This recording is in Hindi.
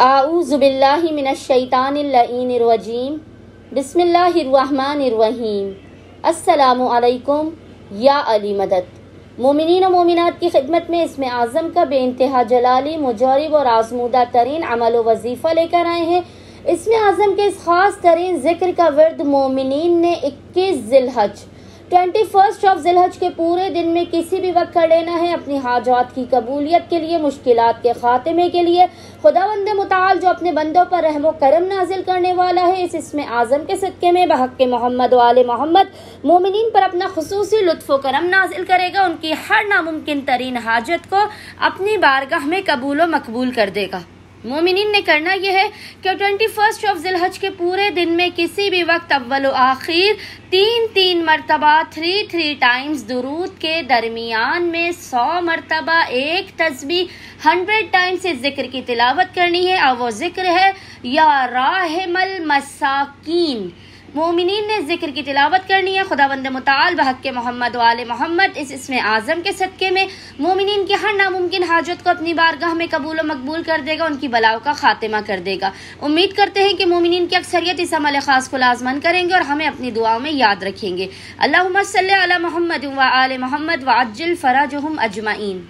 आऊज़ु बिल्लाहि मिनश्शैतानिर्रजीम बिस्मिल्लाहिर्रहमानिर्रहीम। अस्सलामु अलैकुम या अली मदद। मोमिनीन और मोमिनात की खिदमत में इसमें आज़म का बेइंतहा जलाली मुजरिब और आज़मूदा तरीन अमल व वजीफ़ा लेकर आए हैं। इसमें आज़म के इस खास तरीन जिक्र का वर्द मोमिनीन ने 21 ज़िलहज 21 ऑफ ज़िलहज के पूरे दिन में किसी भी वक्त कर लेना है, अपनी हाजात की कबूलियत के लिए, मुश्किलात के खात्मे के लिए। खुदावंद मुताल जो अपने बंदों पर रहमो करम नाजिल करने वाला है, इसमें आज़म के सदक़े में बहक़ मोहम्मद वाले मोहम्मद मोमिनीन पर अपना खुसूसी लुत्फ़ व करम नाजिल करेगा। उनकी हर नामुमकिन तरीन हाजत को अपनी बारगाह में कबूल व मकबूल कर देगा। मोमिनीन ने करना यह है कि 21 ऑफ ज़िलहज के पूरे दिन में किसी भी वक्त अव्वल व आखिर 3 मरतबा 3 टाइम्स दुरूद के दरमियान में 100 मरतबा एक तस्बीह 100 टाइम्स इस जिक्र की तिलावत करनी है। और वो जिक्र है या राहिमल मसाकीन। मोमिनीन ने जिक्र की तिलावत करनी है। खुदावंद मुताल बहक़ मोहम्मद वाले मोहम्मद इसमें आज़म के सदक़े में मोमिनीन की हर नामुमकिन हाजत को अपनी बारगाह में कबूल व मकबूल कर देगा, उनकी बलाओं का खात्मा कर देगा। उम्मीद करते हैं कि मोमिनीन की अक्सरियत इस अमल ख़ास को लाज़मन करेंगे और हमें अपनी दुआओं में याद रखेंगे। अल्लाहुम्मा सल्ली अला मुहम्मद व आले मुहम्मद व अज्जिल फ़रजहुम अजमईन।